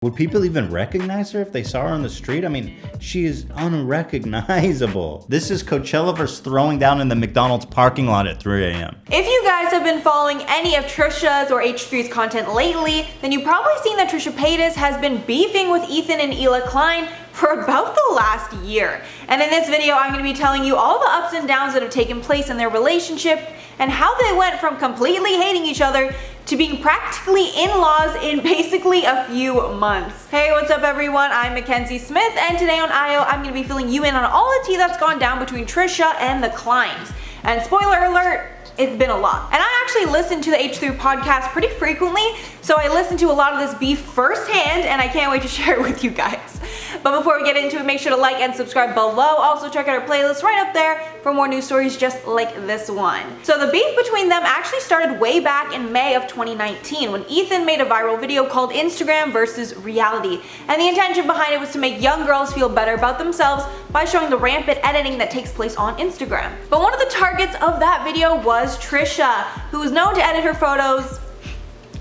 Would people even recognize her if they saw her on the street? I mean, she is unrecognizable. This is Coachella versus throwing down in the McDonald's parking lot at 3 a.m. If you guys have been following any of Trisha's or H3's content lately, then you've probably seen that Trisha Paytas has been beefing with Ethan and Hila Klein for about the last year. And in this video, I'm going to be telling you all the ups and downs that have taken place in their relationship and how they went from completely hating each other to being practically in-laws in basically a few months. Hey, what's up everyone? I'm Mackenzie Smith, and today on IO, I'm going to be filling you in on all the tea that's gone down between Trisha and the Kleins. And spoiler alert, it's been a lot. And I actually listen to the H3 podcast pretty frequently, so I listened to a lot of this beef firsthand, and I can't wait to share it with you guys. But before we get into it, make sure to like and subscribe below. Also check out our playlist right up there for more news stories just like this one. So the beef between them actually started way back in May of 2019 when Ethan made a viral video called Instagram versus Reality. And the intention behind it was to make young girls feel better about themselves by showing the rampant editing that takes place on Instagram. But one of the targets of that video was Trisha, who was known to edit her photos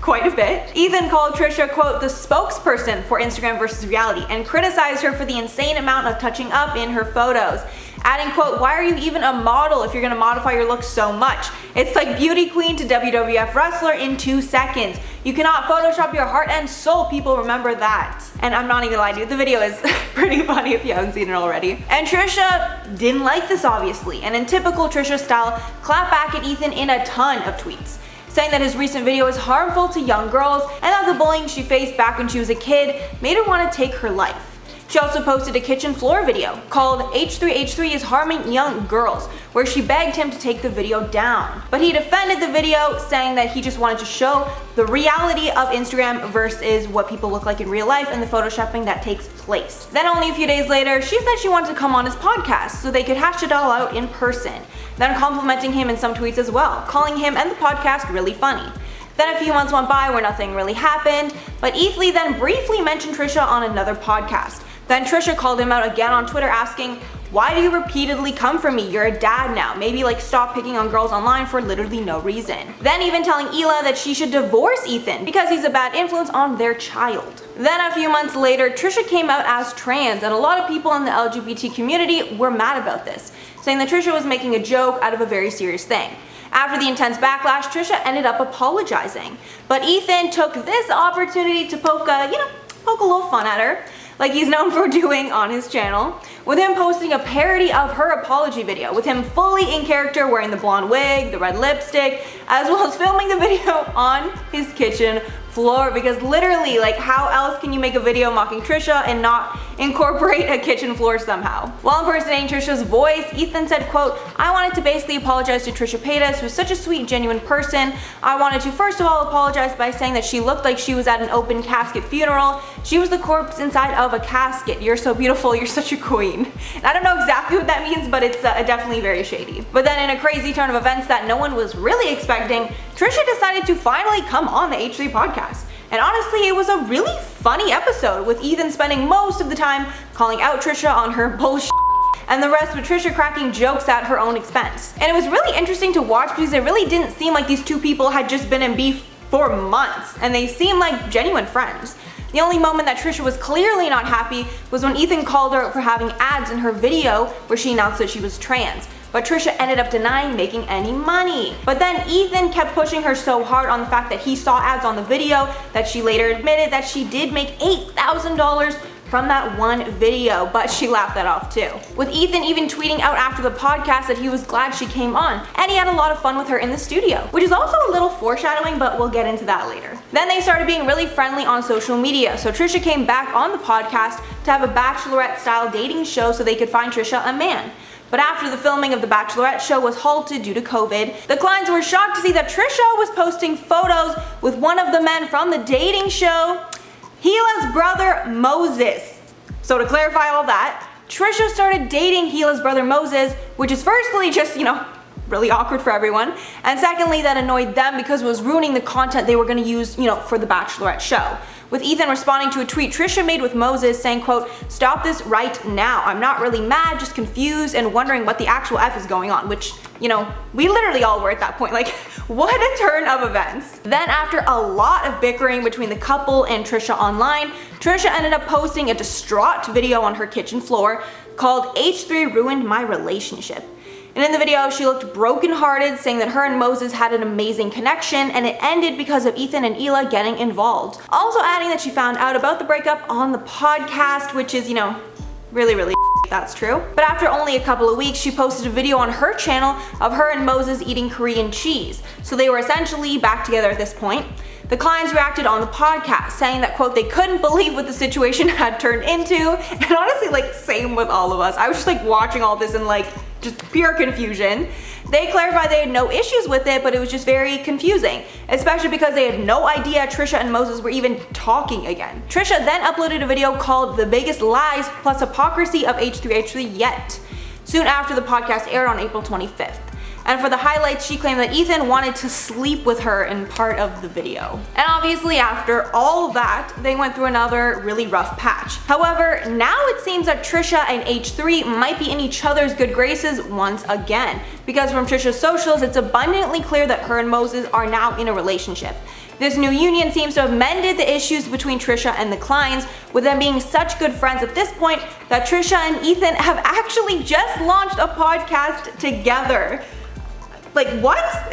quite a bit. Ethan called Trisha, quote, the spokesperson for Instagram versus Reality, and criticized her for the insane amount of touching up in her photos, adding, quote, why are you even a model if you're gonna modify your look so much? It's like beauty queen to WWF wrestler in 2 seconds. You cannot Photoshop your heart and soul, people, remember that. And I'm not even gonna lie to you, the video is pretty funny if you haven't seen it already. And Trisha didn't like this, obviously, and in typical Trisha style, clapped back at Ethan in a ton of tweets, saying that his recent video is harmful to young girls and that the bullying she faced back when she was a kid made her want to take her life. She also posted a kitchen floor video called H3H3 is harming young girls, where she begged him to take the video down. But he defended the video, saying that he just wanted to show the reality of Instagram versus what people look like in real life and the photoshopping that takes place. Then only a few days later, she said she wanted to come on his podcast so they could hash it all out in person, then complimenting him in some tweets as well, calling him and the podcast really funny. Then a few months went by where nothing really happened, but Ethan then briefly mentioned Trisha on another podcast. Then Trisha called him out again on Twitter, asking, why do you repeatedly come for me? You're a dad now. Maybe like stop picking on girls online for literally no reason. Then even telling Hila that she should divorce Ethan because he's a bad influence on their child. Then a few months later, Trisha came out as trans, and a lot of people in the LGBT community were mad about this, saying that Trisha was making a joke out of a very serious thing. After the intense backlash, Trisha ended up apologizing. But Ethan took this opportunity to poke a little fun at her, like he's known for doing on his channel, with him posting a parody of her apology video, with him fully in character wearing the blonde wig, the red lipstick, as well as filming the video on his kitchen floor, because literally, like, how else can you make a video mocking Trisha and not incorporate a kitchen floor somehow? While impersonating Trisha's voice, Ethan said, quote, I wanted to basically apologize to Trisha Paytas, who's such a sweet, genuine person. I wanted to first of all apologize by saying that she looked like she was at an open casket funeral. She was the corpse inside of a casket. You're so beautiful, you're such a queen. And I don't know exactly what that means, but it's definitely very shady. But then in a crazy turn of events that no one was really expecting, Trisha decided to finally come on the H3 podcast. And honestly, it was a really funny episode, with Ethan spending most of the time calling out Trisha on her bullshit, and the rest with Trisha cracking jokes at her own expense. And it was really interesting to watch because it really didn't seem like these two people had just been in beef for months, and they seemed like genuine friends. The only moment that Trisha was clearly not happy was when Ethan called her for having ads in her video where she announced that she was trans. But Trisha ended up denying making any money. But then Ethan kept pushing her so hard on the fact that he saw ads on the video that she later admitted that she did make $8,000 from that one video, but she laughed that off too. With Ethan even tweeting out after the podcast that he was glad she came on, and he had a lot of fun with her in the studio, which is also a little foreshadowing, but we'll get into that later. Then they started being really friendly on social media, so Trisha came back on the podcast to have a bachelorette-style dating show so they could find Trisha a man. But after the filming of the Bachelorette show was halted due to COVID, the Kleins were shocked to see that Trisha was posting photos with one of the men from the dating show, Hila's brother Moses. So to clarify all that, Trisha started dating Hila's brother Moses, which is firstly just, really awkward for everyone, and secondly that annoyed them because it was ruining the content they were going to use, for the Bachelorette show. With Ethan responding to a tweet Trisha made with Moses saying, quote, stop this right now. I'm not really mad, just confused and wondering what the actual F is going on, which, we literally all were at that point. Like, What a turn of events. Then after a lot of bickering between the couple and Trisha online, Trisha ended up posting a distraught video on her kitchen floor called H3 Ruined My Relationship. And in the video, she looked brokenhearted, saying that her and Moses had an amazing connection and it ended because of Ethan and Hila getting involved. Also adding that she found out about the breakup on the podcast, which is, really that's true. But after only a couple of weeks, she posted a video on her channel of her and Moses eating Korean cheese. So they were essentially back together at this point. The Kleins reacted on the podcast, saying that, quote, they couldn't believe what the situation had turned into. And honestly, same with all of us. I was just watching all this in just pure confusion. They clarified they had no issues with it, but it was just very confusing, especially because they had no idea Trisha and Moses were even talking again. Trisha then uploaded a video called The Biggest Lies Plus Hypocrisy of H3H3 Yet, soon after the podcast aired on April 25th. And for the highlights, she claimed that Ethan wanted to sleep with her in part of the video. And obviously after all of that, they went through another really rough patch. However, now it seems that Trisha and H3 might be in each other's good graces once again, because from Trisha's socials, it's abundantly clear that her and Moses are now in a relationship. This new union seems to have mended the issues between Trisha and the Kleins, with them being such good friends at this point that Trisha and Ethan have actually just launched a podcast together. What?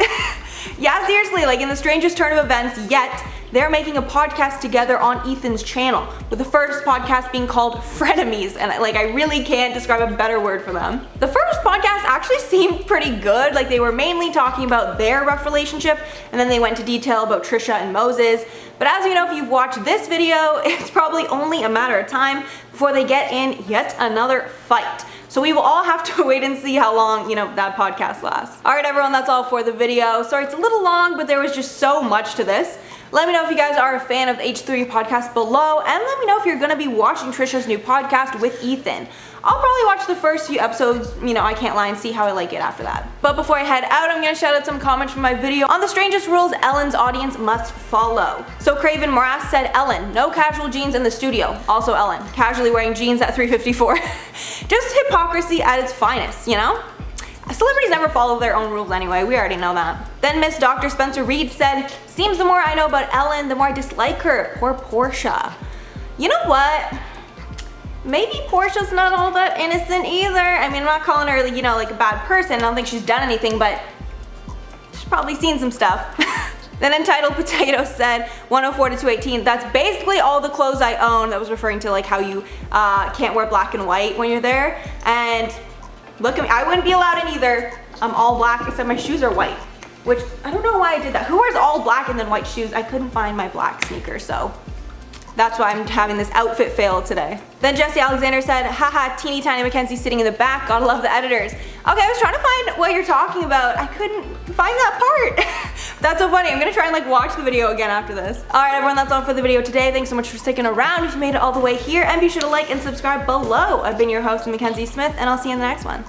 Yeah, seriously, in the strangest turn of events yet, they're making a podcast together on Ethan's channel, with the first podcast being called Frenemies, and I really can't describe a better word for them. The first podcast actually seemed pretty good, they were mainly talking about their rough relationship, and then they went into detail about Trisha and Moses. But as you know, if you've watched this video, it's probably only a matter of time before they get in yet another fight. So we will all have to wait and see how long, that podcast lasts. Alright everyone, that's all for the video. Sorry it's a little long, but there was just so much to this. Let me know if you guys are a fan of the H3 podcast below, and let me know if you're gonna be watching Trisha's new podcast with Ethan. I'll probably watch the first few episodes, I can't lie, and see how I like it after that. But before I head out, I'm gonna shout out some comments from my video on the strangest rules Ellen's audience must follow. So Craven Morass said, Ellen, no casual jeans in the studio. Also Ellen, casually wearing jeans at 3:54. Just hypocrisy at its finest, Celebrities never follow their own rules anyway, we already know that. Then Miss Dr. Spencer Reed said, seems the more I know about Ellen, the more I dislike her. Poor Portia. You know what? Maybe Portia's not all that innocent either. I'm not calling her, a bad person. I don't think she's done anything, but she's probably seen some stuff. Then Entitled Potato said, 104 to 218, that's basically all the clothes I own. That was referring to how you can't wear black and white when you're there. And look at me, I wouldn't be allowed in either. I'm all black except my shoes are white, which I don't know why I did that. Who wears all black and then white shoes? I couldn't find my black sneakers, so that's why I'm having this outfit fail today. Then Jesse Alexander said, haha, teeny tiny Mackenzie sitting in the back, gotta love the editors. Okay, I was trying to find what you're talking about. I couldn't find that part. That's so funny. I'm gonna try and watch the video again after this. Alright everyone, that's all for the video today. Thanks so much for sticking around if you made it all the way here, and be sure to like and subscribe below. I've been your host, Mackenzie Smith, and I'll see you in the next one.